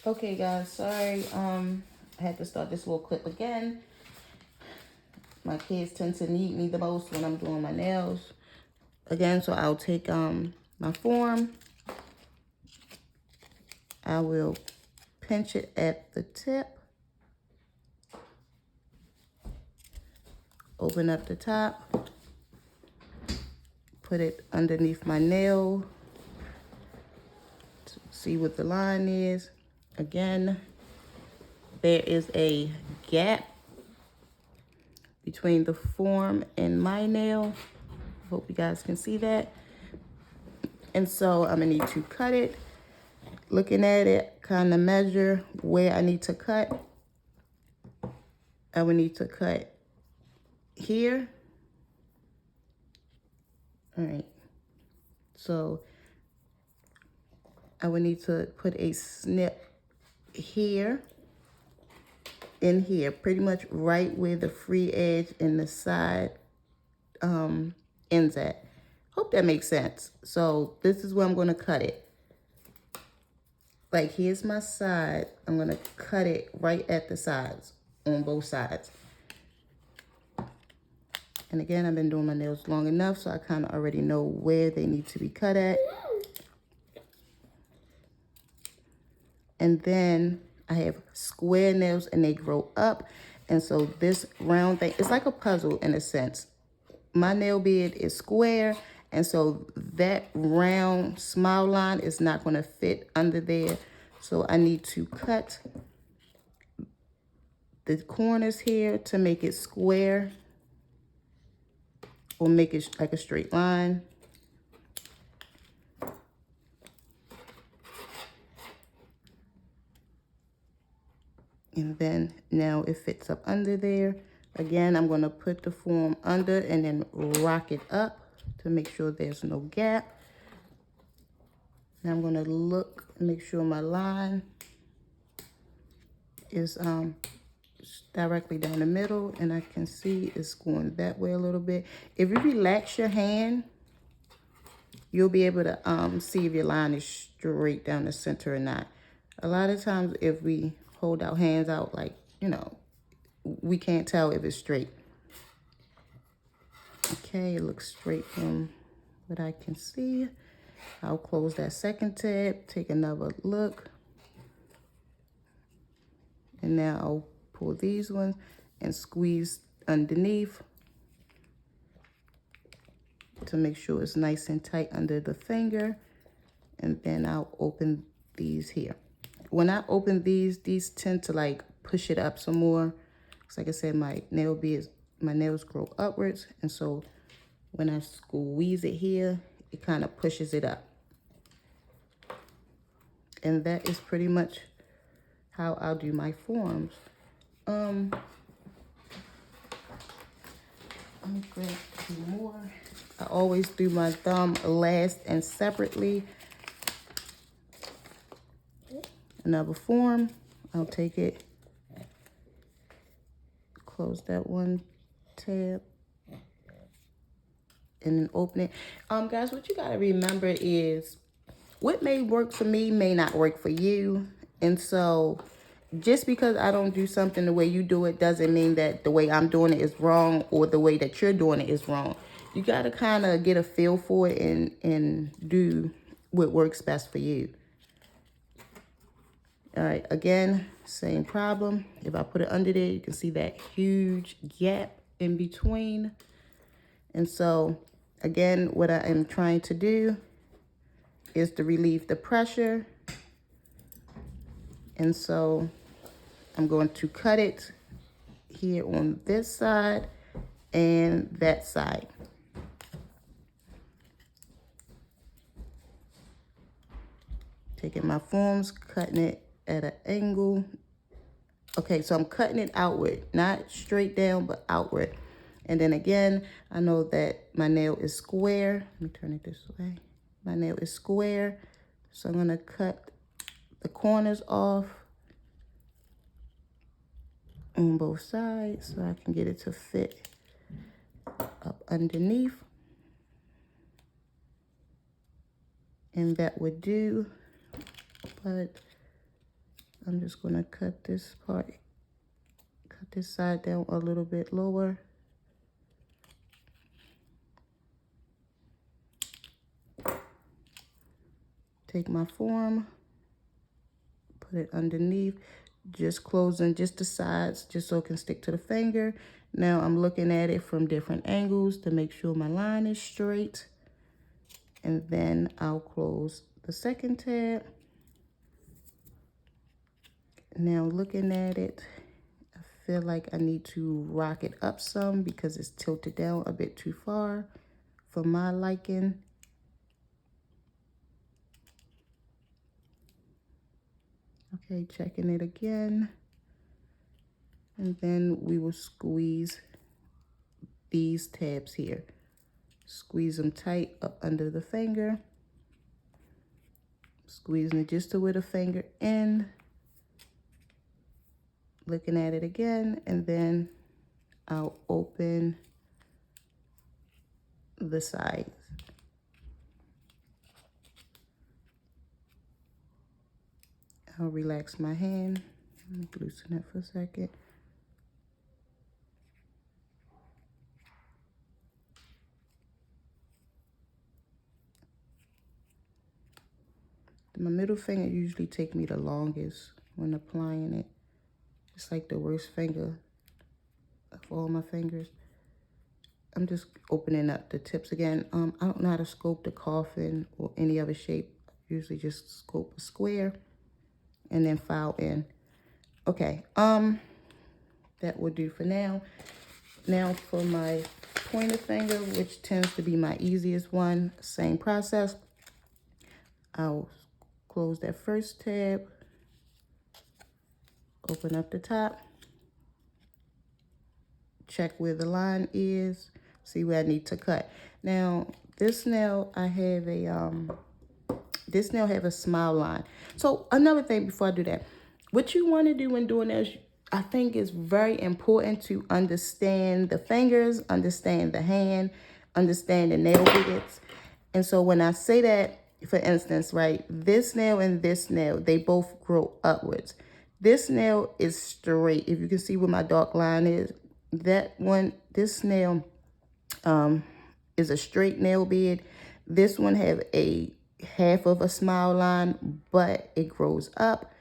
Okay, guys, sorry. I had to start this little clip again. My kids tend to need me the most when I'm doing my nails. Again, so I'll take my form. I will pinch it at the tip. Open up the top. Put it underneath my nail to see what the line is. Again, there is a gap between the form and my nail. Hope you guys can see that. And so I'm gonna need to cut it. Looking at it, kind of measure where I need to cut. I would need to cut here. All right. So I would need to put a snip here in here, pretty much right where the free edge and the side ends at. Hope that makes sense. So this is where I'm going to cut it. Like, here's my side. I'm going to cut it right at the sides, on both sides. And again, I've been doing my nails long enough, so I kind of already know where they need to be cut at. And then I have square nails and they grow up. And so this round thing, it's like a puzzle in a sense. My nail bed is square, and so that round smile line is not going to fit under there. So I need to cut the corners here to make it square, or make it like a straight line. And then now it fits up under there. Again, I'm going to put the form under and then rock it up to make sure there's no gap. Now I'm going to look and make sure my line is directly down the middle, and I can see it's going that way a little bit. If you relax your hand, you'll be able to see if your line is straight down the center or not. A lot of times if we hold our hands out, like, you know, we can't tell if it's straight. Okay, it looks straight from what I can see. I'll close that second tab, take another look. And now I'll pull these ones and squeeze underneath to make sure it's nice and tight under the finger. And then I'll open these here. When I open these tend to like push it up some more. Because like I said, my nails grow upwards. And so when I squeeze it here, it kind of pushes it up. And that is pretty much how I'll do my forms. Let me grab a few more. I always do my thumb last and separately. Another form, I'll take it, close that one tab, and then open it. Guys, what you gotta remember is what may work for me may not work for you. And so just because I don't do something the way you do it doesn't mean that the way I'm doing it is wrong or the way that you're doing it is wrong. You gotta kind of get a feel for it and do what works best for you. All right, again, same problem. If I put it under there, you can see that huge gap in between. And so, again, what I am trying to do is to relieve the pressure. And so, I'm going to cut it here on this side and that side. Taking my forms, cutting it at an angle. Okay, so I'm cutting it outward, not straight down, but outward. And then again, I know that my nail is square. Let me turn it this way. My nail is square. So I'm gonna cut the corners off on both sides so I can get it to fit up underneath. And that would do, but I'm just going to cut this part, cut this side down a little bit lower. Take my form, put it underneath, just closing just the sides, just so it can stick to the finger. Now I'm looking at it from different angles to make sure my line is straight. And then I'll close the second tab. Now looking at it, I feel like I need to rock it up some because it's tilted down a bit too far for my liking. Okay, checking it again. And then we will squeeze these tabs here. Squeeze them tight up under the finger. Squeezing it just to where the finger end. Looking at it again, and then I'll open the sides. I'll relax my hand. Let me loosen that for a second. My middle finger usually takes me the longest when applying it. It's like the worst finger of all my fingers. I'm just opening up the tips again. I don't know how to scope the coffin or any other shape. I usually just scope a square and then file in. Okay, that will do for now. Now for my pointer finger, which tends to be my easiest one, same process. I'll close that first tab, open up the top, check where the line is, see where I need to cut. Now, this nail, I have a, this nail have a smile line. So another thing before I do that, what you want to do when doing nails, I think it's very important to understand the fingers, understand the hand, understand the nail bits. And so when I say that, for instance, right, this nail and this nail, they both grow upwards. This nail is straight. If you can see where my dark line is, that one, this nail is a straight nail bed. This one have a half of a smile line, but it grows up.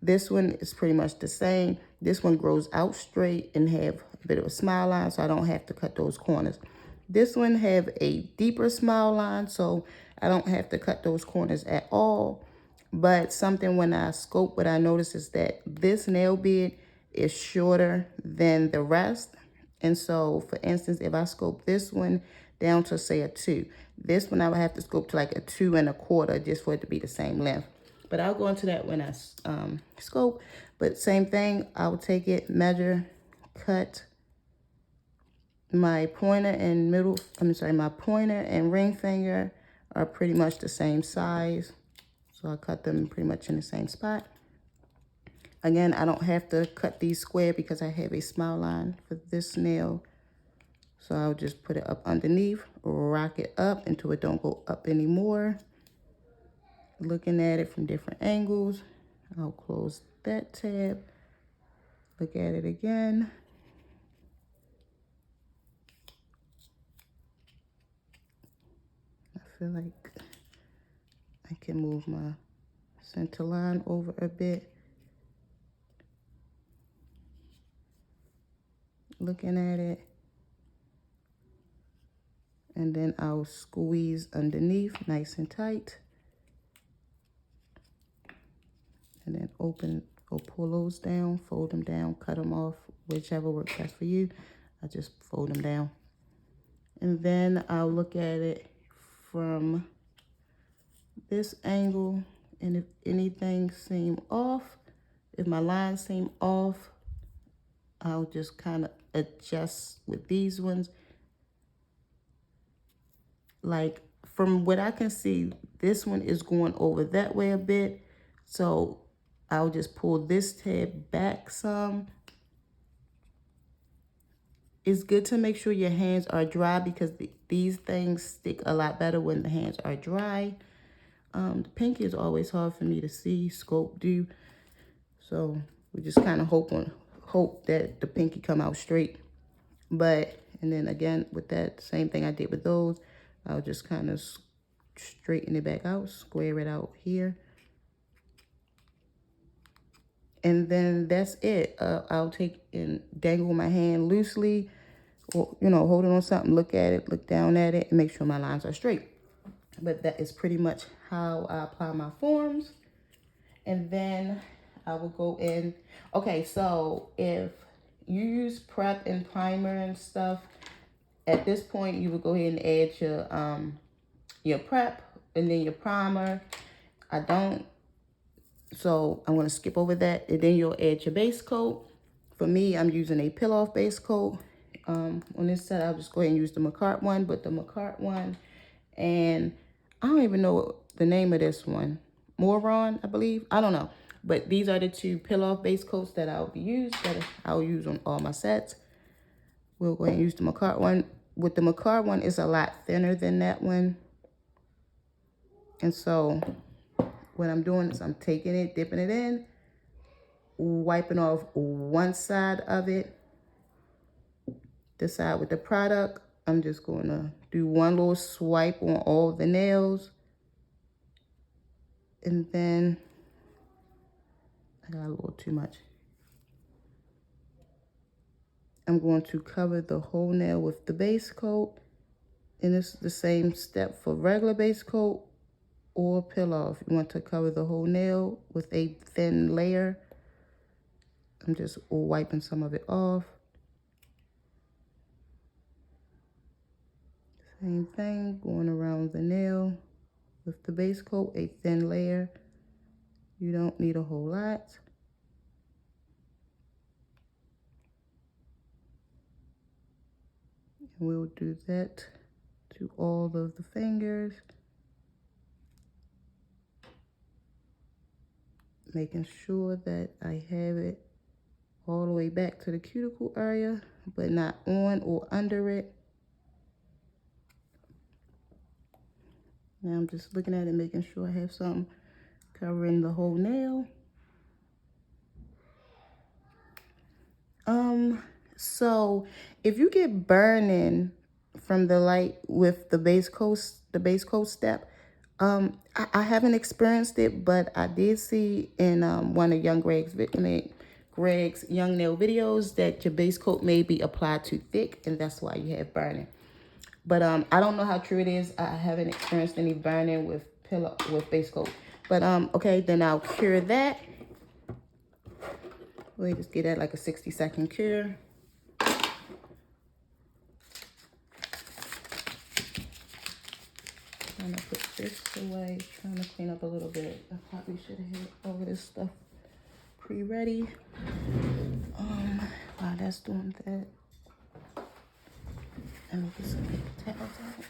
This one is pretty much the same. This one grows out straight and have a bit of a smile line, so I don't have to cut those corners. This one have a deeper smile line, so I don't have to cut those corners at all. But something when I scope, what I notice is that this nail bed is shorter than the rest. And so, for instance, if I scope this one down to, say, a 2, this one I would have to scope to like a 2 1/4 just for it to be the same length. But I'll go into that when I scope. But same thing, I'll take it, measure, cut. My pointer and my pointer and ring finger are pretty much the same size. So I cut them pretty much in the same spot. Again, I don't have to cut these square because I have a smile line for this nail. So I'll just put it up underneath, rock it up until it don't go up anymore. Looking at it from different angles. I'll close that tab. Look at it again. I feel like I can move my center line over a bit. Looking at it. And then I'll squeeze underneath nice and tight. And then open or pull those down, fold them down, cut them off, whichever works best for you. I just fold them down. And then I'll look at it from this angle, and if anything seem off, if my lines seem off, I'll just kind of adjust with these ones. Like from what I can see, this one is going over that way a bit. So I'll just pull this tab back some. It's good to make sure your hands are dry because these things stick a lot better when the hands are dry. The pinky is always hard for me to see, scope, do. So we just kind of hope that the pinky come out straight. But, and then again, with that same thing I did with those, I'll just kind of straighten it back out, square it out here. And then that's it. I'll take and dangle my hand loosely, or, you know, hold it on something, look at it, look down at it, and make sure my lines are straight. But that is pretty much how I apply my forms. And then I will go in. Okay, so if you use prep and primer and stuff, at this point you would go ahead and add your prep and then your primer. I don't, so I'm going to skip over that. And then you'll add your base coat. For me, I'm using a peel-off base coat. On this set, I'll just go ahead and use the Macart one, but the Macart one, and I don't even know the name of this one. Moron, I believe. I don't know. But these are the two peel-off base coats that I'll use on all my sets. We'll go ahead and use the Macart one. With the Macart one, it's a lot thinner than that one. And so what I'm doing is I'm taking it, dipping it in, wiping off one side of it. The side with the product, I'm just going to do one little swipe on all the nails. And then I got a little too much. I'm going to cover the whole nail with the base coat. And it's the same step for regular base coat or peel off. You want to cover the whole nail with a thin layer. I'm just wiping some of it off. Same thing, going around the nail with the base coat, a thin layer. You don't need a whole lot. And we'll do that to all of the fingers. Making sure that I have it all the way back to the cuticle area, but not on or under it. Now I'm just looking at it, making sure I have something covering the whole nail. So if you get burning from the light with the base coat step, I haven't experienced it, but I did see in one of Greg's Young Nail videos that your base coat may be applied too thick, and that's why you have burning. But I don't know how true it is. I haven't experienced any burning with base coat. But okay, then I'll cure that. We'll just get that like a 60-second cure. Trying to put this away, trying to clean up a little bit. I probably should have had all of this stuff pre-ready. While that's doing that, let me get some paper towels out.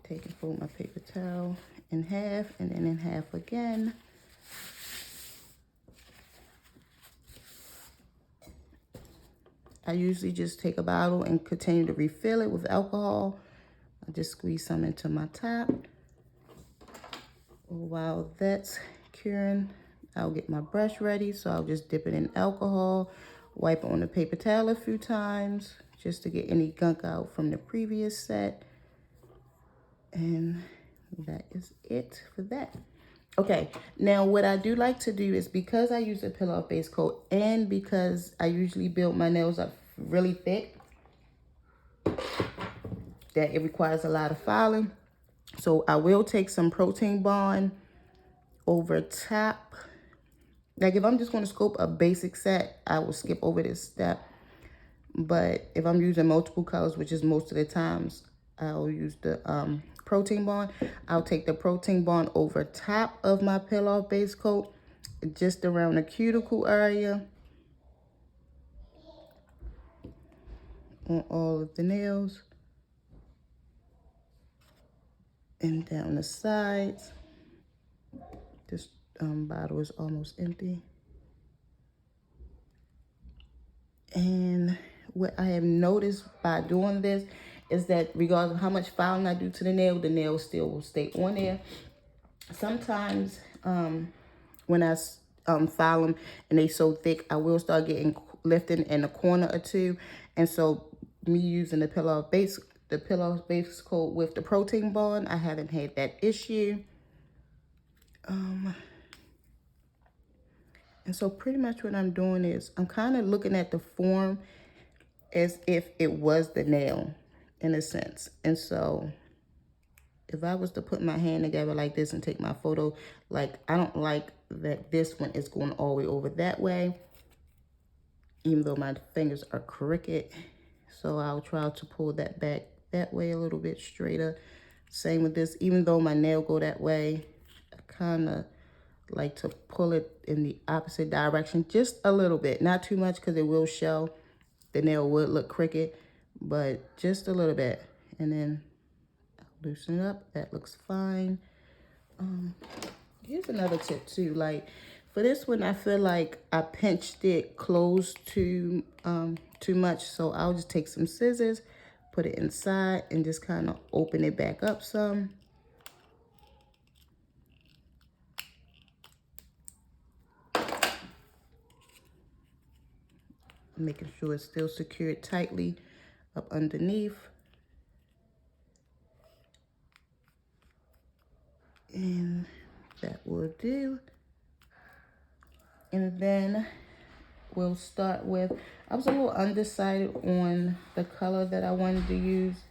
Take and fold my paper towel in half and then in half again. I usually just take a bottle and continue to refill it with alcohol. I just squeeze some into my top. While that's curing, I'll get my brush ready. So I'll just dip it in alcohol, wipe on the paper towel a few times just to get any gunk out from the previous set. And that is it for that. Okay, now what I do like to do is, because I use a peel-off base coat and because I usually build my nails up really thick, that it requires a lot of filing. So I will take some Protein Bond over top. Like if I'm just going to scope a basic set, I will skip over this step. But if I'm using multiple colors, which is most of the times, I'll use the Protein Bond. I'll take the Protein Bond over top of my peel-off base coat, just around the cuticle area, on all of the nails, and down the sides. Just bottle is almost empty. And what I have noticed by doing this is that regardless of how much filing I do to the nail still will stay on there. Sometimes when I file them and they so thick, I will start getting lifting in a corner or two. And so me using the Pillow base coat with the protein bond, I haven't had that issue. And so pretty much what I'm doing is I'm kind of looking at the form as if it was the nail in a sense. And so if I was to put my hand together like this and take my photo, like I don't like that this one is going all the way over that way, even though my fingers are crooked. So I'll try to pull that back that way a little bit straighter. Same with this, even though my nail go that way, I kind of like to pull it in the opposite direction just a little bit, not too much because it will show. The nail would look crooked, but just a little bit. And then loosen it up. That looks fine. Here's another tip too. Like for this one, I feel like I pinched it close to too much. So I'll just take some scissors, put it inside, and just kind of open it back up some. Making sure it's still secured tightly up underneath. And that will do. And then we'll start with, I was a little undecided on the color that I wanted to use.